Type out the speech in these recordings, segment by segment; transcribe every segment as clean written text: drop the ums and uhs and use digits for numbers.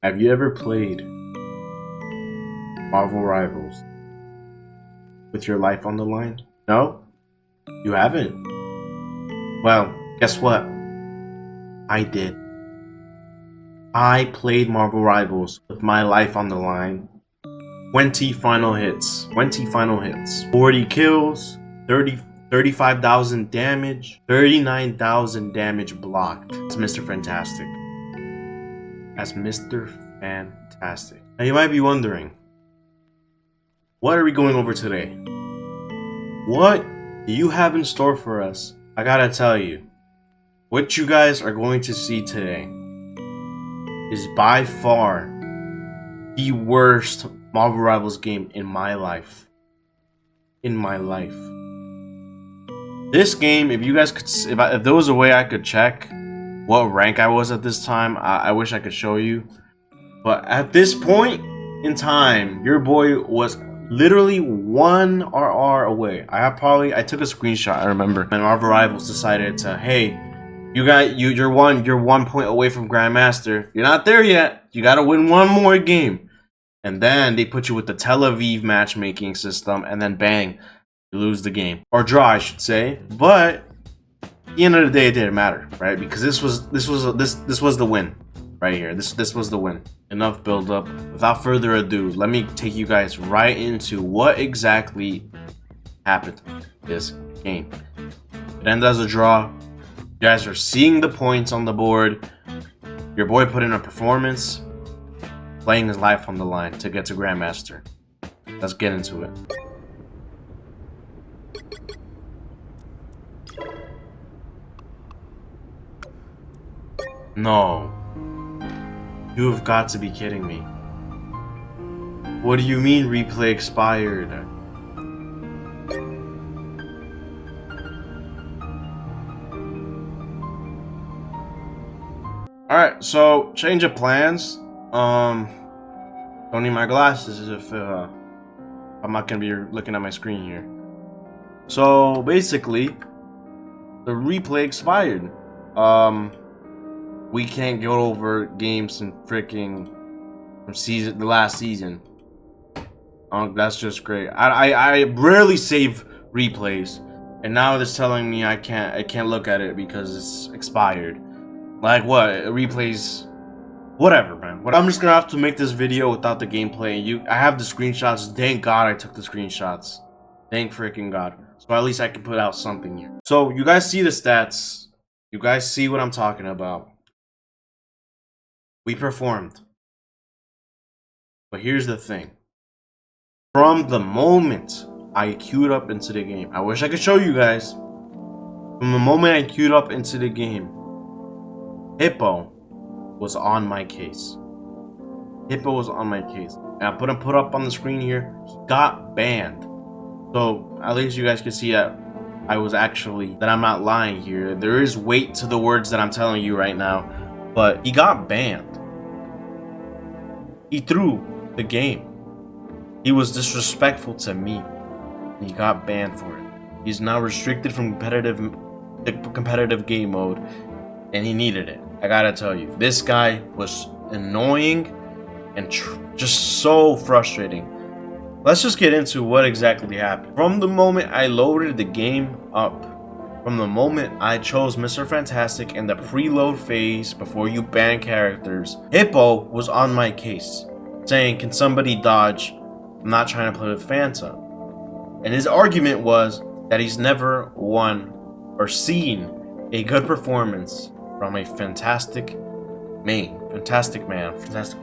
Have you ever played Marvel Rivals with your life on the line? No? You haven't? Well, guess what? I did. I played Marvel Rivals with my life on the line. 20 final hits. 20 final hits. 40 kills, 35,000 damage, 39,000 damage blocked. That's Mr. Fantastic. As Mr. Fantastic. Now you might be wondering, what are we going over today? What do you have in store for us? I gotta tell you, what you guys are going to see today is by far the worst Marvel Rivals game in my life. In my life. This game, if you guys could, if there was a way I could check what rank I was at this time, I wish I could show you. But at this point in time, your boy was literally 1 RR away. I took a screenshot, I remember, and Marvel Rivals decided to, hey, you're 1 point away from Grandmaster. You're not there yet. You gotta win one more game. And then they put you with the Tel Aviv matchmaking system, and then bang, you lose the game. Or draw, I should say. But at the end of the day, it didn't matter, right? Because this was the win right here. This was the win. Enough build up. Without further ado, let me take you guys right into what exactly happened this game. It ended as a draw. You guys are seeing the points on the board. Your boy put in a performance, playing his life on the line to get to Grandmaster. Let's get into it. No. You have got to be kidding me. What do you mean replay expired? Alright, so change of plans. Don't need my glasses if I'm not gonna be looking at my screen here. So basically, the replay expired. We can't go over games from freaking the last season. That's just great. I rarely save replays, and now it's telling me I can't look at it because it's expired. Like what? Replays, whatever, man. I'm just gonna have to make this video without the gameplay. I have the screenshots. Thank God I took the screenshots. Thank freaking God. So at least I can put out something here. So you guys see the stats. You guys see what I'm talking about. We performed. But here's the thing. From the moment I queued up into the game, I wish I could show you guys. From the moment I queued up into the game, Hippo was on my case. Hippo was on my case. And I put up on the screen here, he got banned. So at least you guys can see that that I'm not lying here. There is weight to the words that I'm telling you right now. But he got banned. He threw the game. He was disrespectful to me. He got banned for it. He's now restricted from competitive game mode, and he needed it. I gotta tell you, this guy was annoying and just so frustrating. Let's just get into what exactly happened. From the moment I loaded the game up, from the moment I chose Mr. Fantastic in the preload phase before you ban characters, Hippo was on my case, saying, can somebody dodge? I'm not trying to play with Fanta. And his argument was that he's never won or seen a good performance from a Fantastic man, Fantastic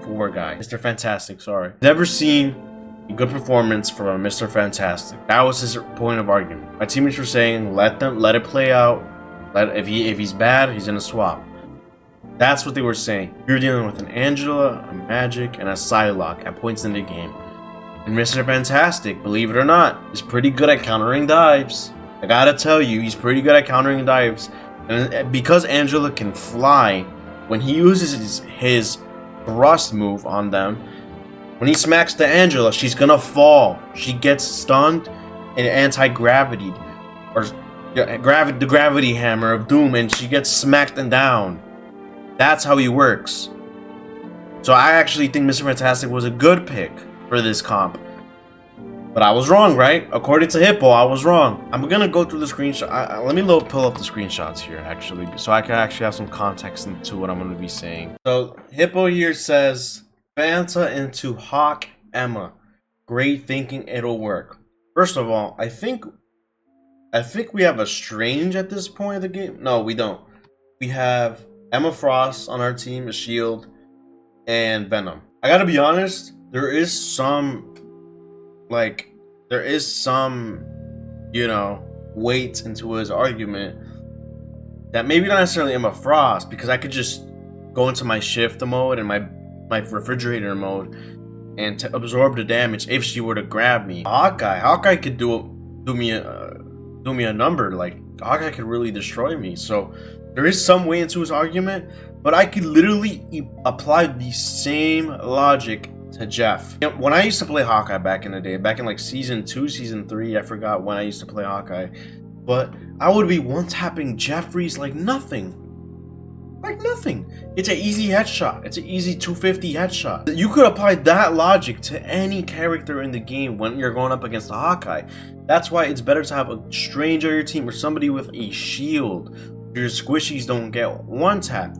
Four guy, Mr. Fantastic, sorry. Never seen a good performance from a Mr. Fantastic. That was his point of argument. My teammates were saying, let it play out. If he's bad, he's gonna swap. That's what they were saying. You're dealing with an Angela, a Magic, and a Psylocke at points in the game. And Mr. Fantastic, believe it or not, is pretty good at countering dives. I gotta tell you, he's pretty good at countering dives. And because Angela can fly, when he uses his thrust move on them, when he smacks the Angela, she's gonna fall. She gets stunned and anti-gravity, or the gravity hammer of doom, and she gets smacked and down. That's how he works. So I actually think Mr. Fantastic was a good pick for this comp. But I was wrong, right? According to Hippo, I was wrong. I'm gonna go through the screenshot. Let me pull up the screenshots here, actually, so I can actually have some context into what I'm gonna be saying. So Hippo here says, Fanta into Hawk Emma. Great thinking, it'll work. First of all, I think we have a Strange at this point of the game. No, we don't. We have Emma Frost on our team, a Shield, and Venom. I gotta be honest, there is some, you know, weight into his argument that maybe not necessarily Emma Frost, because I could just go into my shift mode and my refrigerator mode and to absorb the damage if she were to grab me. Hawkeye could do me a number. Like, Hawkeye could really destroy me. So there is some way into his argument, but I could literally apply the same logic to Jeff. You know, when I used to play Hawkeye back in the day, back in like season 2, season 3, I forgot when I used to play Hawkeye, but I would be one-tapping Jeffries like nothing. Like nothing. It's an easy headshot. It's an easy 250 headshot. You could apply that logic to any character in the game when you're going up against a Hawkeye. That's why it's better to have a Strange on your team or somebody with a shield. Your squishies don't get one tap.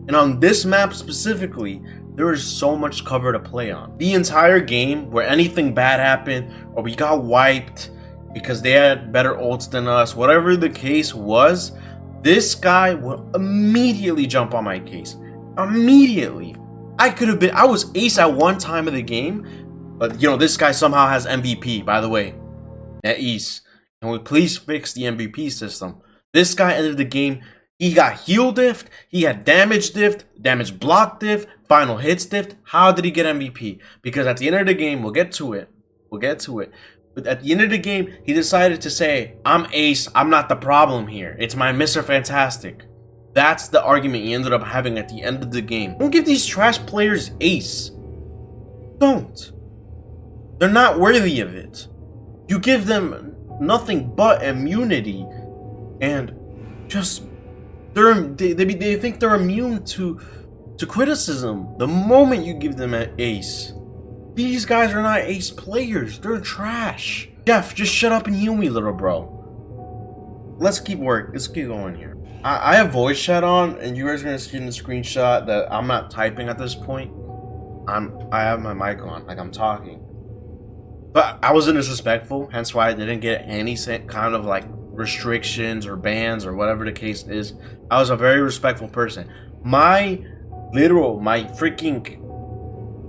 And on this map specifically, there is so much cover to play on. The entire game where anything bad happened or we got wiped because they had better ults than us, whatever the case was, this guy will immediately jump on my case. Immediately. I was ace at one time of the game, but you know, this guy somehow has MVP, by the way. At East. And we please fix the MVP system. This guy ended the game. He got heal diff, he had damage diff, damage block diff, final hits diff. How did he get MVP? Because at the end of the game, we'll get to it. But at the end of the game, he decided to say, I'm ace, I'm not the problem here. It's my Mr. Fantastic. That's the argument he ended up having at the end of the game. Don't give these trash players ace. Don't. They're not worthy of it. You give them nothing but immunity and just they think they're immune to criticism the moment you give them an ace. These guys are not ace players. They're trash. Jeff, just shut up and heal me, little bro. Let's keep going here. I have voice chat on, and you guys are gonna see in the screenshot that I'm not typing at this point. I have my mic on, like I'm talking. But I wasn't disrespectful, hence why I didn't get any kind of like restrictions or bans or whatever the case is. I was a very respectful person. My freaking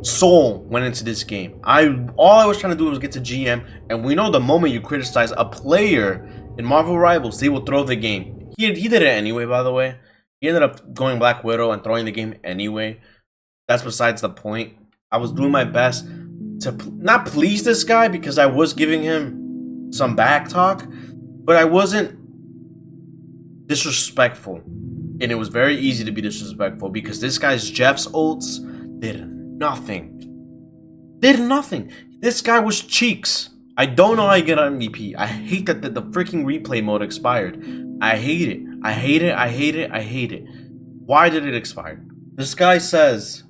soul went into this game. All I was trying to do was get to GM, and we know the moment you criticize a player in Marvel Rivals, they will throw the game. He did it anyway, by the way. He ended up going Black Widow and throwing the game anyway. That's besides the point. I was doing my best to not please this guy because I was giving him some back talk, but I wasn't disrespectful. And it was very easy to be disrespectful because this guy's Jeff's ults did nothing. This guy was cheeks. I don't know how you get an MVP. I hate that the freaking replay mode expired. I hate it. Why did it expire? This guy says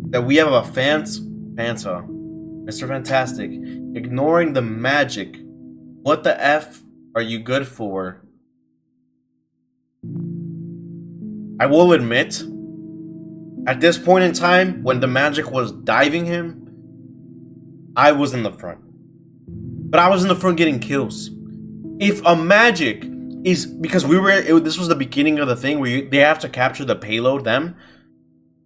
that we have a Fanta, Mr. Fantastic, ignoring the magic. What the F are you good for? I will admit, at this point in time, when the magic was diving him, I was in the front. But I was in the front getting kills. If a magic is, because this was the beginning of the thing where they have to capture the payload,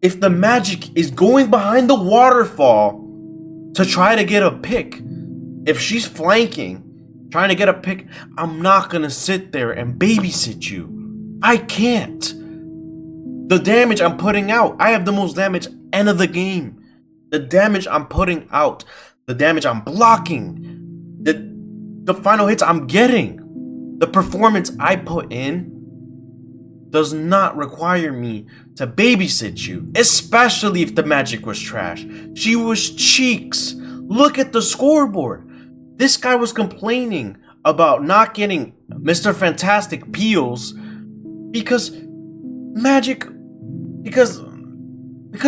if the magic is going behind the waterfall to try to get a pick, if she's flanking, trying to get a pick, I'm not gonna sit there and babysit you. I can't. The damage I'm putting out, I have the most damage end of the game. The damage I'm putting out, the damage I'm blocking, the final hits I'm getting, the performance I put in does not require me to babysit you, especially if the magic was trash. She was cheeks. Look at the scoreboard. This guy was complaining about not getting Mr. Fantastic peels because magic, because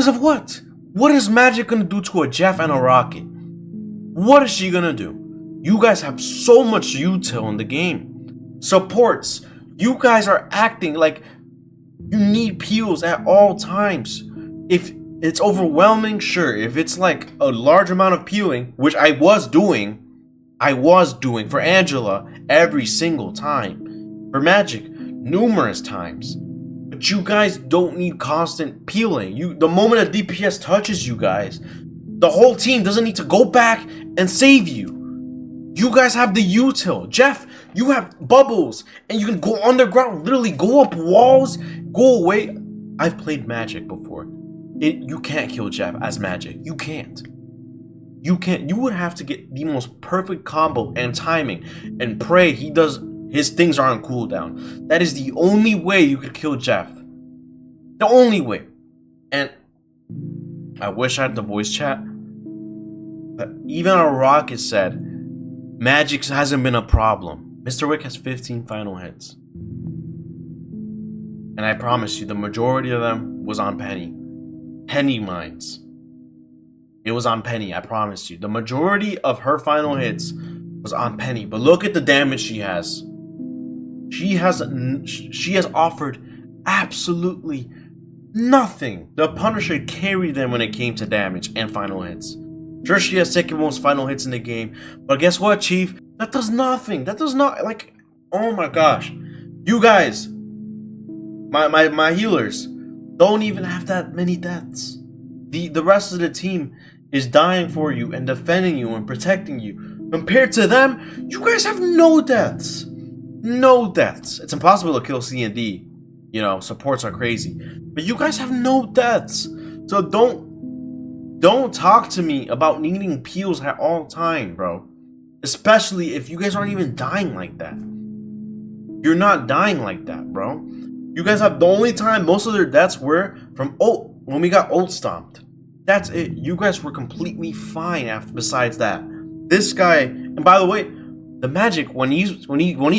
of what? What is Magic gonna do to a Jeff and a Rocket? What is she gonna do? You guys have so much util in the game. Supports. You guys are acting like you need peels at all times. If it's overwhelming, sure. If it's like a large amount of peeling, which I was doing for Angela every single time. For Magic, numerous times. But you guys don't need constant peeling. The moment a DPS touches you guys, the whole team doesn't need to go back and save you. You guys have the util. Jeff, you have bubbles, and you can go underground, literally go up walls, go away. I've played Magic before. You can't kill Jeff as Magic. You can't. You can't. You would have to get the most perfect combo and timing and pray his things are on cooldown. That is the only way you could kill Jeff. The only way. And I wish I had the voice chat. But even our Rocket said, Magic hasn't been a problem. Mr. Wick has 15 final hits. And I promise you, the majority of them was on Penny. Penny mines. It was on Penny, I promise you. The majority of her final hits was on Penny. But look at the damage she has. She has offered absolutely nothing. The Punisher carried them when it came to damage and final hits. Sure, she has second most final hits in the game, but guess what, Chief? That does nothing. That does not, like, oh my gosh. You guys, my healers, don't even have that many deaths. The rest of the team is dying for you and defending you and protecting you. Compared to them, you guys have no deaths. No deaths. It's impossible to kill C&D. You know, supports are crazy. But you guys have no deaths. So don't talk to me about needing peels at all time, bro. Especially if you guys aren't even dying like that. You're not dying like that, bro. You guys have the only time most of their deaths were from ult, when we got ult stomped. That's it. You guys were completely fine after besides that. This guy, and by the way, the Magic, when he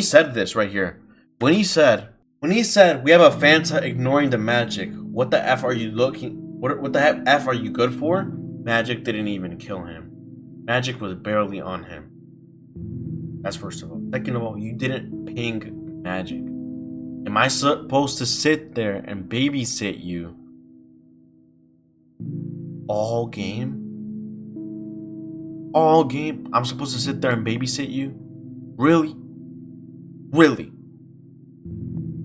said this right here, when he said we have a Fanta ignoring the Magic, what the F are you looking? What the F are you good for? Magic didn't even kill him. Magic was barely on him. That's first of all. Second of all, you didn't ping Magic. Am I supposed to sit there and babysit you all game? All game? I'm supposed to sit there and babysit you? Really? Really?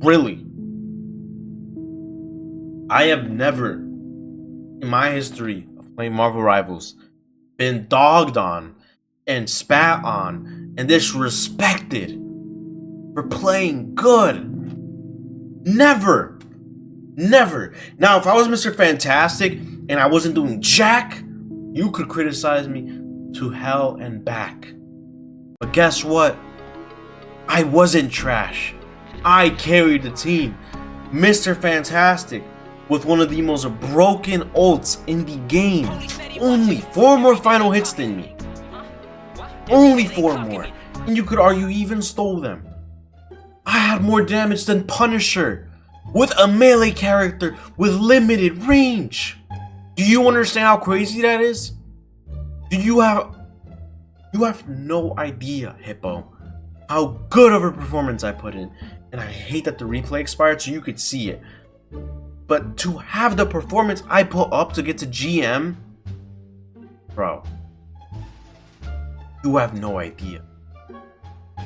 Really? I have never, in my history of playing Marvel Rivals, been dogged on and spat on and disrespected for playing good. Never. Never. Now, if I was Mr. Fantastic and I wasn't doing jack, you could criticize me to hell and back. But guess what? I wasn't trash. I carried the team. Mr. Fantastic, with one of the most broken ults in the game. Only 4 more final hits than me. Only 4 more. And you could argue he even stole them. I had more damage than Punisher. With a melee character with limited range. Do you understand how crazy that is? You have no idea, Hippo, how good of a performance I put in. And I hate that the replay expired so you could see it. But to have the performance I put up to get to GM, bro, you have no idea.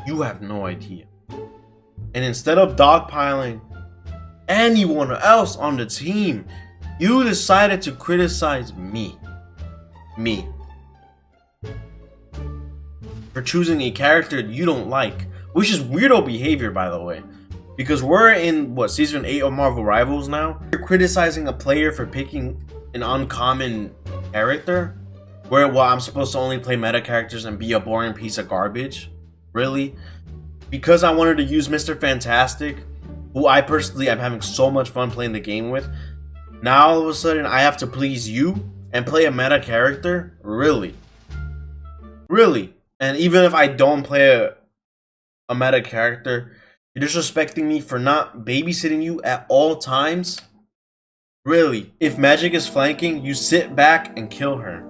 You have no idea. And instead of dogpiling anyone else on the team, you decided to criticize me. Me. For choosing a character you don't like. Which is weirdo behavior, by the way. Because we're in, what, Season 8 of Marvel Rivals now? You're criticizing a player for picking an uncommon character? Where, well, I'm supposed to only play meta characters and be a boring piece of garbage? Really? Because I wanted to use Mr. Fantastic, who I personally am having so much fun playing the game with, now all of a sudden I have to please you and play a meta character? Really? Really? And even if I don't play a meta character, you're disrespecting me for not babysitting you at all times? Really, if Magic is flanking, you sit back and kill her.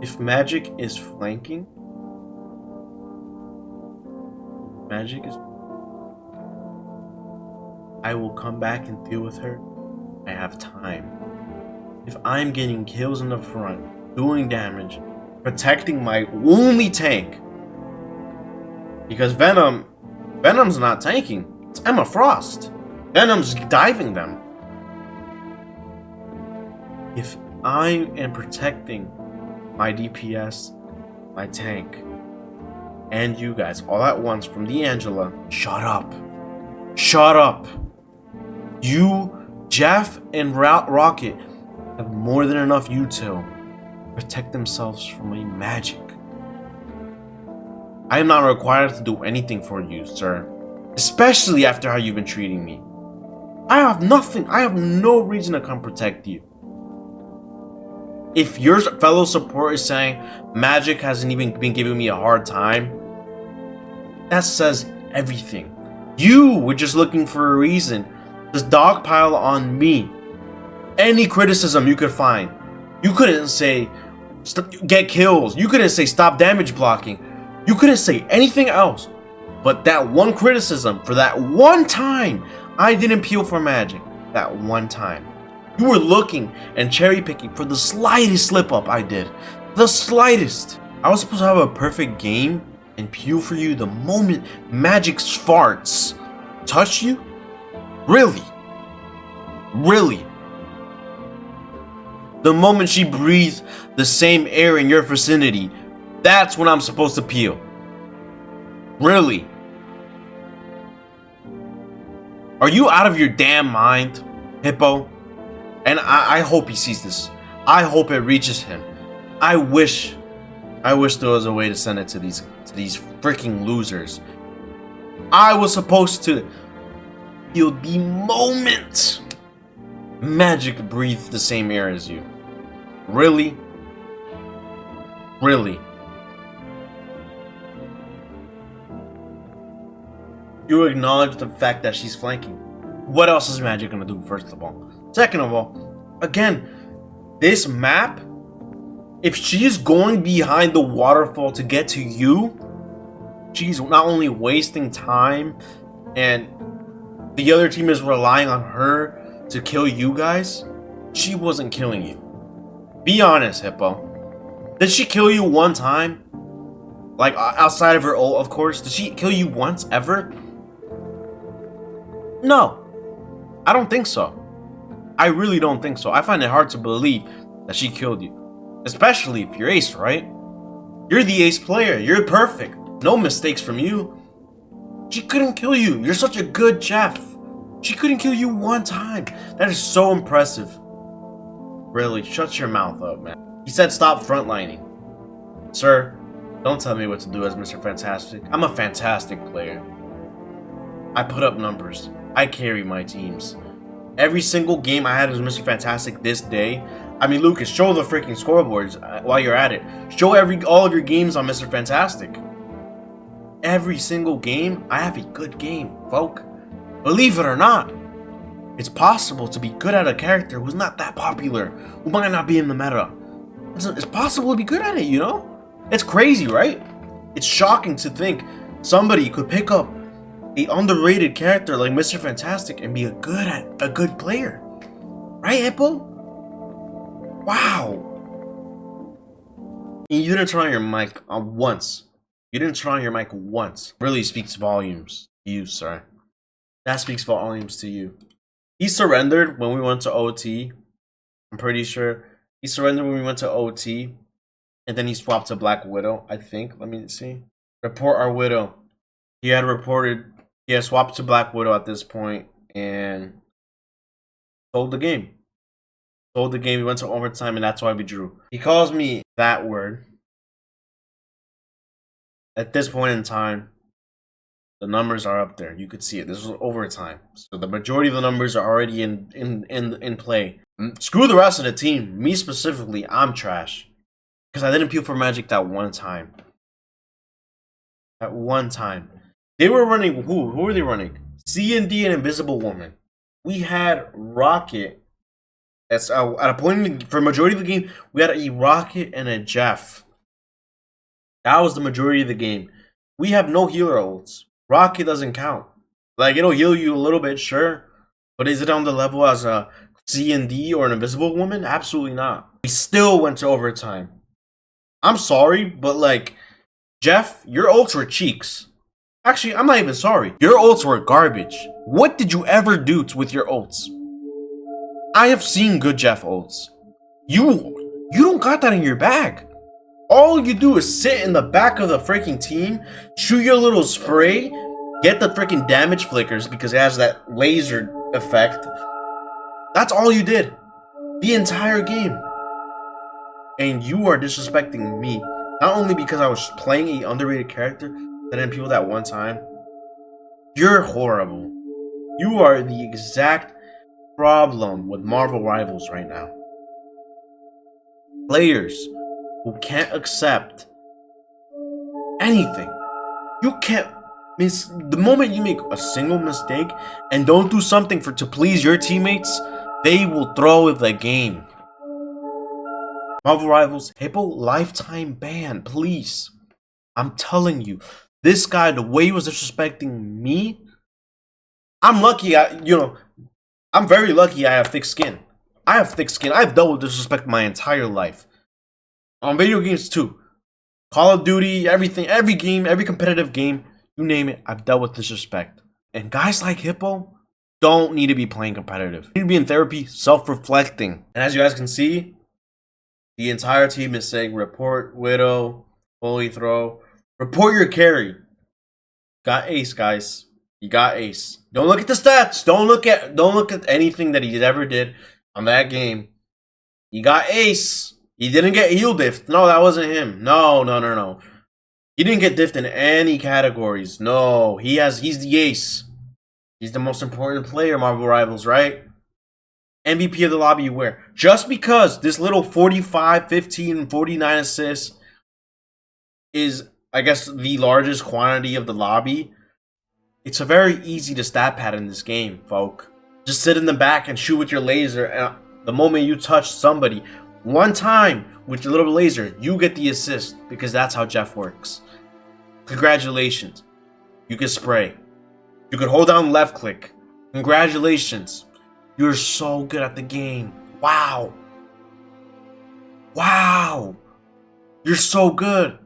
If Magic is flanking, I will come back and deal with her. I have time. If I'm getting kills in the front, doing damage, protecting my only tank, because Venom's not tanking. It's Emma Frost. Venom's diving them. If I am protecting my DPS, my tank, and you guys all at once from the Angela, shut up. Shut up. You, Jeff, and Rocket have more than enough util to protect themselves from a Magic. I am not required to do anything for you, sir. Especially after how you've been treating me. I have nothing. I have no reason to come protect you. If your fellow support is saying Magic hasn't even been giving me a hard time, that says everything. You were just looking for a reason to dogpile on me. Any criticism you could find. You couldn't say get kills. You couldn't say stop damage blocking. You couldn't say anything else. But that one criticism for that one time I didn't peel for Magic. That one time. You were looking and cherry picking for the slightest slip up I did. The slightest. I was supposed to have a perfect game and peel for you the moment Magic's farts touch you? Really? Really? The moment she breathes the same air in your vicinity, that's when I'm supposed to peel. Really? Are you out of your damn mind, Hippo? And I hope he sees this. I hope it reaches him. I wish there was a way to send it to these freaking losers. I was supposed to feel the moment Magic breathed the same air as you. Really? Really? You acknowledge the fact that she's flanking. What else is Magic gonna do, first of all? Second of all, again, this map, if she's going behind the waterfall to get to you, she's not only wasting time and the other team is relying on her to kill you guys, she wasn't killing you. Be honest, Hippo. Did she kill you one time? Like, outside of her ult, of course. Did she kill you once, ever? No. I don't think so. I really don't think so. I find it hard to believe that she killed you. Especially if you're ace, right? You're the ace player. You're perfect. No mistakes from you. She couldn't kill you. You're such a good Jeff. She couldn't kill you one time. That is so impressive. Really, shut your mouth up, man. He said stop frontlining. Sir, don't tell me what to do as Mr. Fantastic. I'm a fantastic player. I put up numbers. I carry my teams. Every single game I had as Mr. Fantastic this day. I mean, Lucas, show the freaking scoreboards while you're at it. Show all of your games on Mr. Fantastic. Every single game, I have a good game, folk. Believe it or not, it's possible to be good at a character who's not that popular, who might not be in the meta. It's possible to be good at it, you know? It's crazy, right? It's shocking to think somebody could pick up an underrated character like Mr. Fantastic and be a good player. Right, Hippo? Wow. And you didn't turn on your mic once. You didn't turn on your mic once. Really speaks volumes to you, sir. That speaks volumes to you. He surrendered when we went to OT. I'm pretty sure. He surrendered when we went to OT. And then he swapped to Black Widow, I think. Let me see. Report our Widow. He had swapped to Black Widow at this point and sold the game. Sold the game. We went to overtime and that's why we drew. He calls me that word. At this point in time, the numbers are up there. You could see it. This was overtime. So the majority of the numbers are already in play. Screw the rest of the team. Me specifically, I'm trash. Because I didn't peel for Magic that one time. That one time. They were running, who were they running? C&D and Invisible Woman. We had Rocket. That's at a point for majority of the game, we had a Rocket and a Jeff. That was the majority of the game. We have no healer ults. Rocket doesn't count. Like, it'll heal you a little bit, sure. But is it on the level as a C&D or an Invisible Woman? Absolutely not. We still went to overtime. I'm sorry, but like, Jeff, your ults were cheeks. Actually, I'm not even sorry. Your ults were garbage. What did you ever do with your ults? I have seen good Jeff ults. You don't got that in your bag. All you do is sit in the back of the freaking team, shoot your little spray, get the freaking damage flickers because it has that laser effect. That's all you did. The entire game. And you are disrespecting me. Not only because I was playing an underrated character that didn't people that one time. You're horrible. You are the exact problem with Marvel Rivals right now. Players who can't accept anything. You can't miss the moment you make a single mistake and don't do something to please your teammates, they will throw the game. Marvel Rivals, Hippo lifetime ban, please. I'm telling you, this guy, the way he was disrespecting me, I'm lucky. I'm very lucky I have thick skin. I've dealt with disrespect my entire life. On video games too. Call of Duty, everything, every game, every competitive game, you name it, I've dealt with disrespect. And guys like Hippo don't need to be playing competitive. They need to be in therapy, self-reflecting. And as you guys can see, the entire team is saying report Widow, fully throw. Report your carry. Got ace, guys. You got ace. Don't look at the stats. Don't look at anything that he ever did on that game. He got ace. He didn't get heal diffed. No, that wasn't him. No. He didn't get diffed in any categories. No, he's the ace. He's the most important player, Marvel Rivals, right? MVP of the lobby you wear. Just because this little 45, 15, 49 assists is, I guess, the largest quantity of the lobby, it's a very easy to stat pad in this game, folk. Just sit in the back and shoot with your laser, and the moment you touch somebody one time with your little laser, you get the assist, because that's how Jeff works. Congratulations. You can spray. You can hold down left click. Congratulations. You're so good at the game. Wow. You're so good.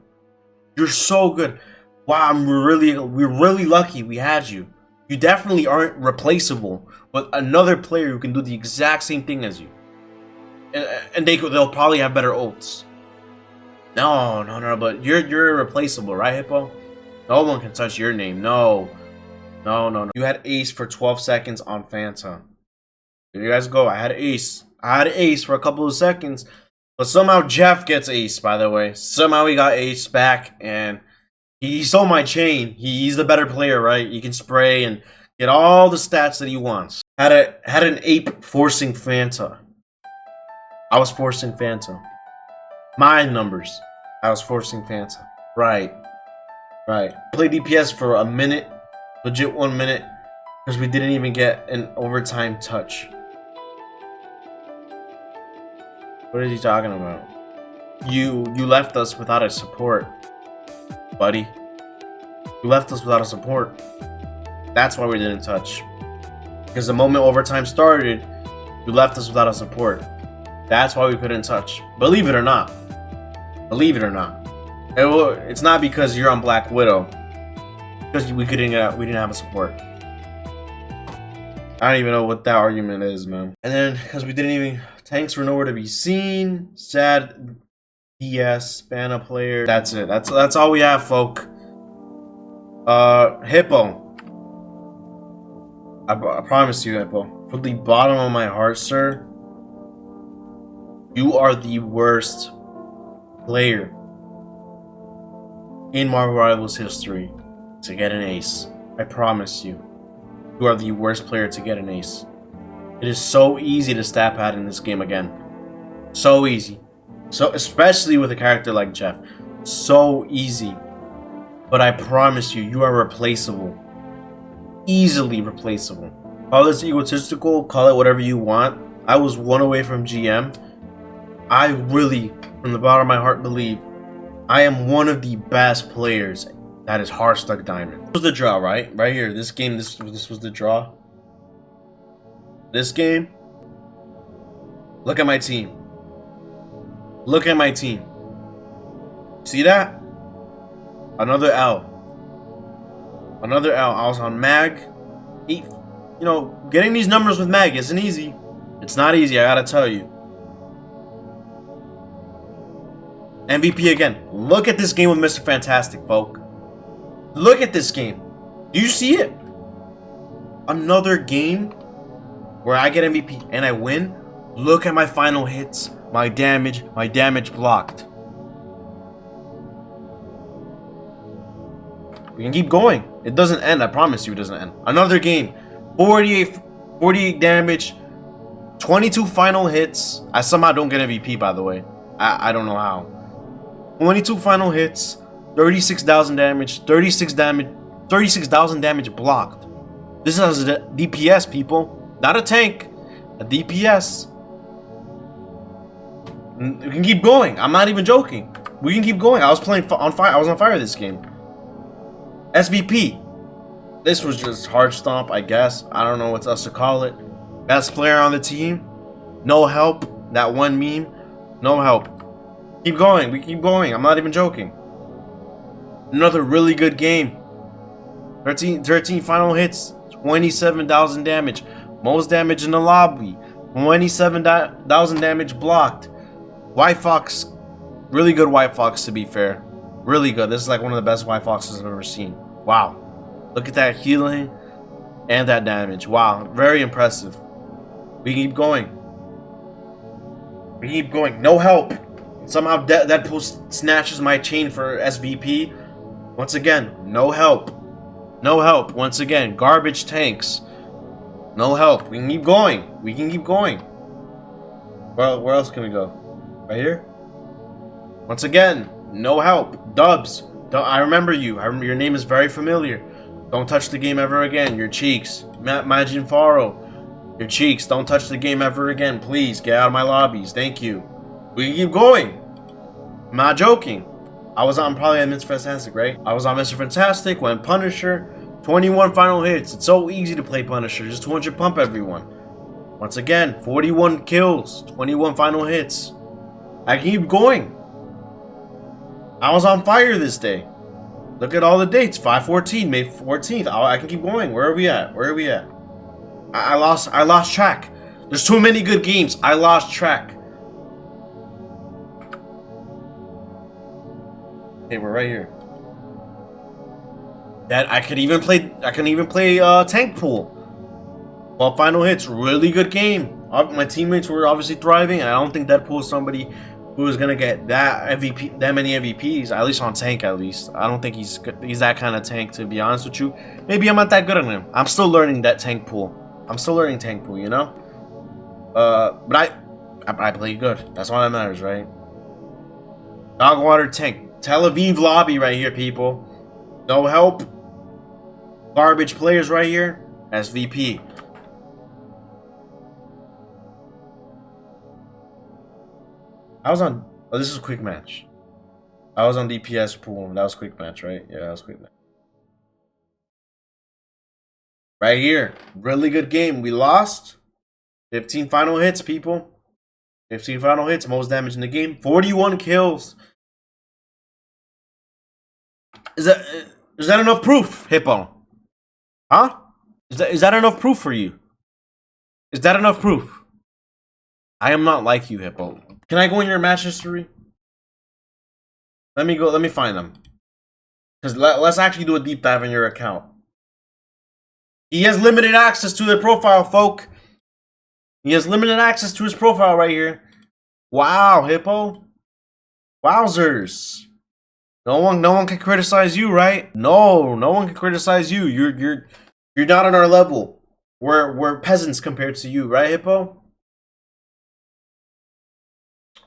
Wow, we're really lucky we had you. You definitely aren't replaceable with another player who can do the exact same thing as you. And they'll probably have better ults. No, but you're irreplaceable, right, Hippo? No one can touch your name. No. You had ace for 12 seconds on Phantom. There you guys go. I had ace for a couple of seconds. But somehow Jeff gets ace, by the way. Somehow he got ace back, and he stole my chain. He's the better player, right? He can spray and get all the stats that he wants. Had an ape forcing Phanta. I was forcing Phanta. My numbers. I was forcing Phanta. Right. Played DPS for a minute. Legit 1 minute. Because we didn't even get an overtime touch. What is he talking about? You left us without a support, buddy. You left us without a support. That's why we didn't touch. Because the moment overtime started, you left us without a support. That's why we couldn't touch. Believe it or not. It's not because you're on Black Widow. Because we didn't have a support. I don't even know what that argument is, man. And then, because we didn't even... Tanks were nowhere to be seen. Sad DS, Phantom player. That's it. That's all we have, folk. Hippo. I promise you, Hippo. From the bottom of my heart, sir. You are the worst player in Marvel Rivals history to get an ace. I promise you. You are the worst player to get an ace. It is so easy to stat pad in this game again. So easy. So especially with a character like Jeff. So easy. But I promise you, you are replaceable. Easily replaceable. Call this egotistical, call it whatever you want. I was one away from GM. I really, from the bottom of my heart, believe I am one of the best players that is Hearthstone Diamond. This was the draw, right? Right here. This game, this was the draw. This game. Look at my team. Look at my team. See that? Another L. Another L. I was on Mag. You know, getting these numbers with Mag isn't easy. It's not easy, I gotta tell you. MVP again. Look at this game with Mr. Fantastic, folk. Look at this game. Do you see it? Another game where I get MVP and I win. Look at my final hits. My damage blocked. We can keep going. It doesn't end. I promise you it doesn't end. Another game. 48 damage. 22 final hits. I somehow don't get MVP, by the way. I don't know how. 22 final hits. 36,000 damage. 36,000 damage blocked. This is a DPS, people. Not a tank. A DPS. We can keep going. I'm not even joking. We can keep going. I was playing on fire. I was on fire this game. SVP. This was just hard stomp, I guess. I don't know what else to call it. Best player on the team. No help. That one meme. No help. Keep going. We keep going. I'm not even joking. Another really good game. 13 final hits. 27,000 damage. Most damage in the lobby. 27,000 damage blocked. White Fox. Really good White Fox, to be fair. Really good. This is like one of the best White Foxes I've ever seen. Wow. Look at that healing and that damage. Wow. Very impressive. We keep going. We keep going. No help. Somehow Deadpool snatches my chain for SVP. Once again, no help. No help. Once again, garbage tanks. No help. We can keep going. We can keep going. Well, where else can we go? Right here? Once again, no help. Dubs. I remember you. Your name is very familiar. Don't touch the game ever again. Your cheeks. Majin Faro. Your cheeks. Don't touch the game ever again. Please, get out of my lobbies. Thank you. We can keep going. I'm not joking. I'm probably on Mr. Fantastic, right? I was on Mr. Fantastic, went Punisher. 21 final hits. It's so easy to play Punisher. Just 200 pump everyone. Once again, 41 kills. 21 final hits. I can keep going. I was on fire this day. Look at all the dates. 5/14, May 14th. I can keep going. Where are we at? Where are we at? I lost track. There's too many good games. I lost track. Okay, we're right here. I can even play Tank Pool. Well, final hits, really good game. My teammates were obviously thriving, and I don't think Deadpool is somebody who is gonna get that many MVPs. At least on tank, at least. I don't think he's that kind of tank, to be honest with you. Maybe I'm not that good at him. I'm still learning that Tank Pool. I'm still learning Tank Pool, you know. But I play good. That's all that matters, right? Dogwater Tank. Tel Aviv lobby right here, people. No help. Garbage players right here. SVP. I was on. Oh, this is a quick match. I was on DPS pool. That was quick match, right? Yeah, that was quick match. Right here. Really good game. We lost. 15 final hits, people. 15 final hits. Most damage in the game. 41 kills. Is that enough proof, Hippo? Huh? Is that enough proof for you? Is that enough proof? I am not like you, Hippo. Can I go in your match history? Let me find them. Because let's actually do a deep dive in your account. He has limited access to their profile, folk. He has limited access to his profile right here. Wow, Hippo. Wowzers. No one can criticize you, right? No one can criticize you. You're not on our level. We're peasants compared to you, right, Hippo?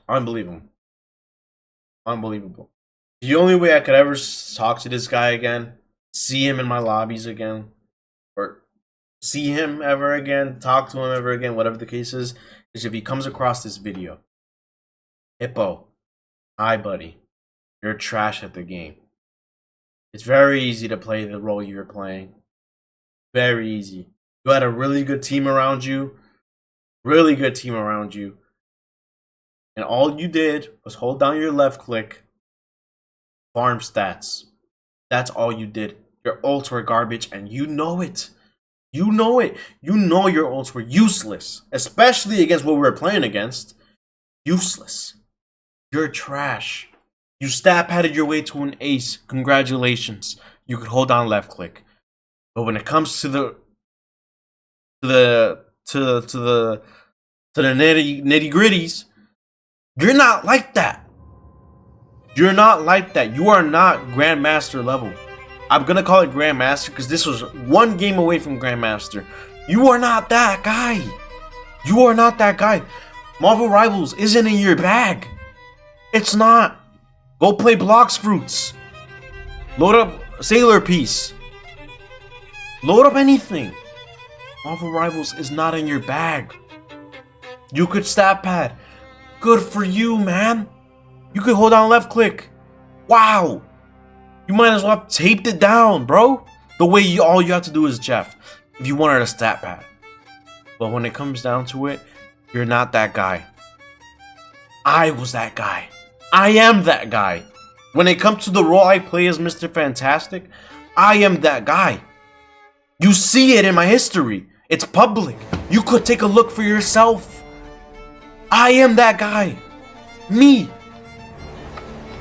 Unbelievable. Unbelievable. The only way I could ever talk to this guy again, see him in my lobbies again, or see him ever again, talk to him ever again, whatever the case is if he comes across this video. Hippo, hi buddy, you're trash at the game. It's very easy to play the role you're playing. Very easy. You had a really good team around you. Really good team around you. And all you did was hold down your left click. Farm stats. That's all you did. Your ults were garbage and you know it. You know it. You know your ults were useless. Especially against what we were playing against. Useless. You're trash. You stat padded your way to an ace. Congratulations. You could hold down left click. But when it comes to the nitty gritties, you're not like that. You're not like that. You are not Grandmaster level. I'm gonna call it Grandmaster because this was one game away from Grandmaster. You are not that guy. You are not that guy. Marvel Rivals isn't in your bag. It's not. Go play Blox Fruits. Load up Sailor Piece. Load up anything. Marvel Rivals is not in your bag. You could stat pad. Good for you, man. You could hold down left click. Wow. You might as well have taped it down, bro. The way all you have to do is Jeff. If you wanted a stat pad. But when it comes down to it, you're not that guy. I was that guy. I am that guy. When it comes to the role I play as Mr. Fantastic, I am that guy. You see it in my history. It's public. You could take a look for yourself. I am that guy. Me.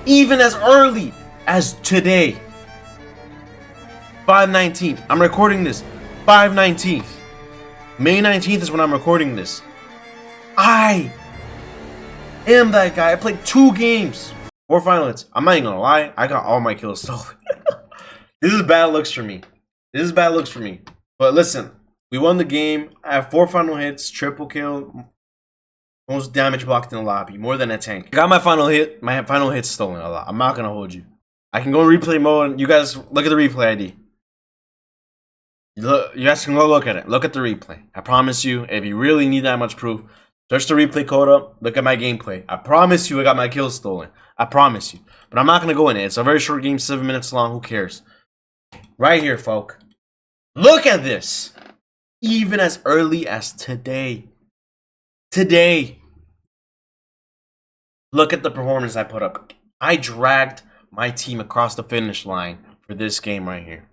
Even as early as today. 5/19th. I'm recording this. 5/19th. May 19th is when I'm recording this. I am that guy. I played 2 games. 4 final hits. I'm not even gonna lie. I got all my kills stolen. This is bad looks for me. This is bad looks for me. But listen, we won the game. I have 4 final hits, triple kill, most damage blocked in the lobby, more than a tank. I got my final hit stolen a lot. I'm not gonna hold you. I can go in replay mode. You guys look at the replay ID. You guys can go look at it. Look at the replay. I promise you, if you really need that much proof, search the replay code up. Look at my gameplay. I promise you I got my kills stolen. I promise you. But I'm not going to go in it. It's a very short game, 7 minutes long. Who cares? Right here, folk. Look at this. Even as early as today. Today. Look at the performance I put up. I dragged my team across the finish line for this game right here.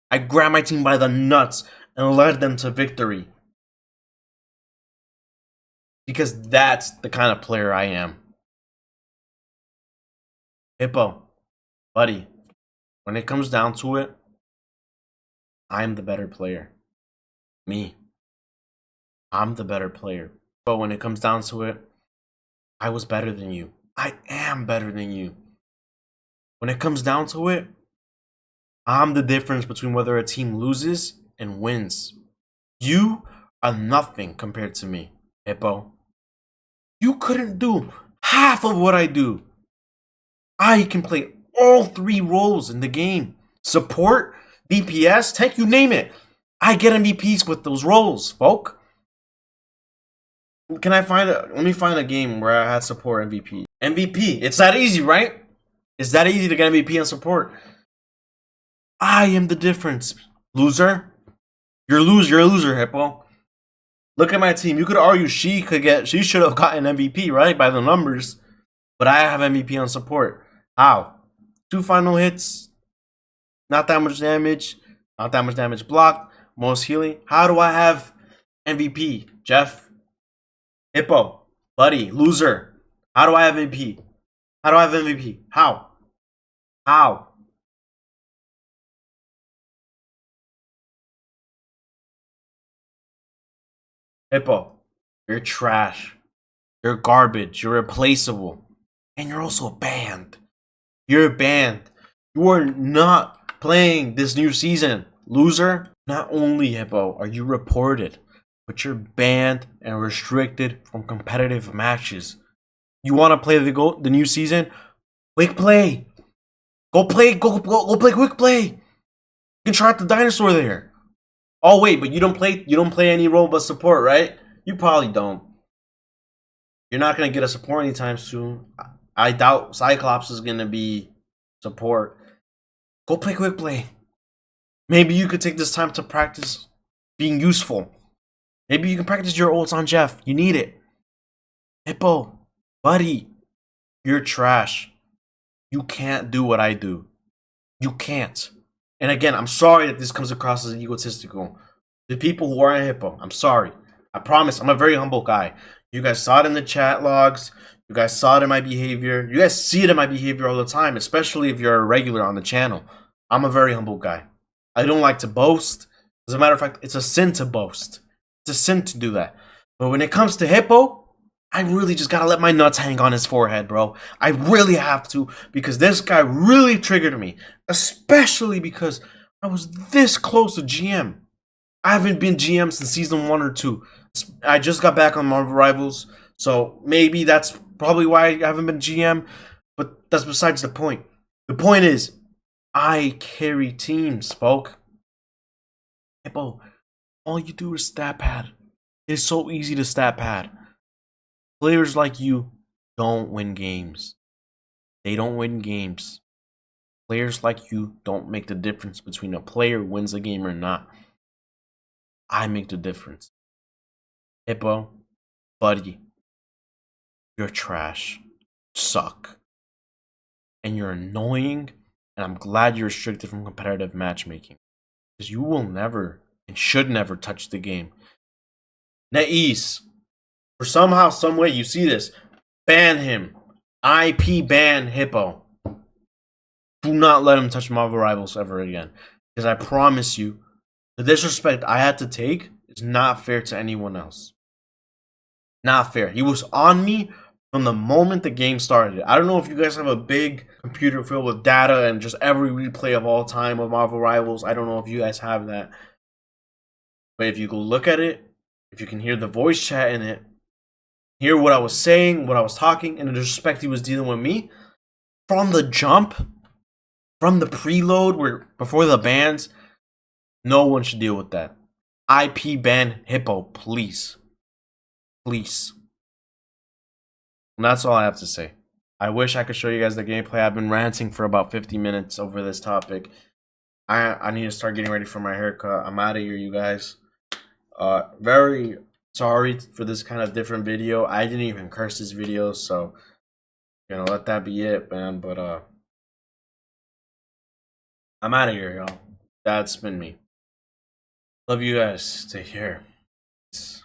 I grabbed my team by the nuts and led them to victory. Because that's the kind of player I am. Hippo, buddy, when it comes down to it, I'm the better player. Me. I'm the better player. But when it comes down to it, I was better than you. I am better than you. When it comes down to it, I'm the difference between whether a team loses and wins. You are nothing compared to me, Hippo. You couldn't do half of what I do. I can play all 3 roles in the game. Support, DPS, tank, you name it. I get MVPs with those roles, folk. Let me find a game where I had support MVP. MVP, it's that easy, right? It's that easy to get MVP and support. I am the difference, loser. You're a loser, Hippo. Look at my team. You could argue she should have gotten MVP, right? By the numbers. But I have MVP on support. How? 2 final hits. Not that much damage. Not that much damage blocked. Most healing. How do I have MVP? Jeff? Hippo? Buddy? Loser? How do I have MVP? How do I have MVP? How? How? Hippo, you're trash. You're garbage. You're replaceable. And you're also banned. You're banned. You are not playing this new season, loser. Not only, Hippo, are you reported, but you're banned and restricted from competitive matches. You want to play the new season? Quick play. Go play. Go play quick play. You can try out the dinosaur there. Oh wait, but you don't play any role but support, right? You probably don't. You're not gonna get a support anytime soon. I doubt Cyclops is gonna be support. Go play quick play. Maybe you could take this time to practice being useful. Maybe you can practice your ults on Jeff. You need it. Hippo, buddy, you're trash. You can't do what I do. You can't. And again, I'm sorry that this comes across as egotistical. The people who are in Hippo, I'm sorry. I promise, I'm a very humble guy. You guys saw it in the chat logs. You guys saw it in my behavior. You guys see it in my behavior all the time, especially if you're a regular on the channel. I'm a very humble guy. I don't like to boast. As a matter of fact, it's a sin to boast. It's a sin to do that. But when it comes to Hippo, I really just gotta let my nuts hang on his forehead, bro. I really have to, because this guy really triggered me. Especially because I was this close to GM. I haven't been GM since season 1 or 2. I just got back on Marvel Rivals, so maybe that's probably why I haven't been GM, but that's besides the point. The point is, I carry teams, folk. Hippo, all you do is stat pad. It's so easy to stat pad. Players like you don't win games. They don't win games. Players like you don't make the difference between a player wins a game or not. I make the difference. Hippo, buddy, you're trash. Suck. And you're annoying, and I'm glad you're restricted from competitive matchmaking. Because you will never and should never touch the game. NetEase, for somehow, some way, you see this, ban him. IP ban Hippo. Do not let him touch Marvel Rivals ever again. Because I promise you, the disrespect I had to take is not fair to anyone else. Not fair. He was on me from the moment the game started. I don't know if you guys have a big computer filled with data and just every replay of all time of Marvel Rivals. I don't know if you guys have that. But if you go look at it, if you can hear the voice chat in it, hear what I was saying, what I was talking, and the disrespect he was dealing with me, from the jump, from the preload, where before the bans, no one should deal with that. IP ban Hippo, please. Please. And that's all I have to say. I wish I could show you guys the gameplay. I've been ranting for about 50 minutes over this topic. I need to start getting ready for my haircut. I'm out of here, you guys. Very sorry for this kind of different video. I didn't even curse this video, so let that be it, man. But I'm out of here, y'all. That's been me. Love you guys. Take care. Peace.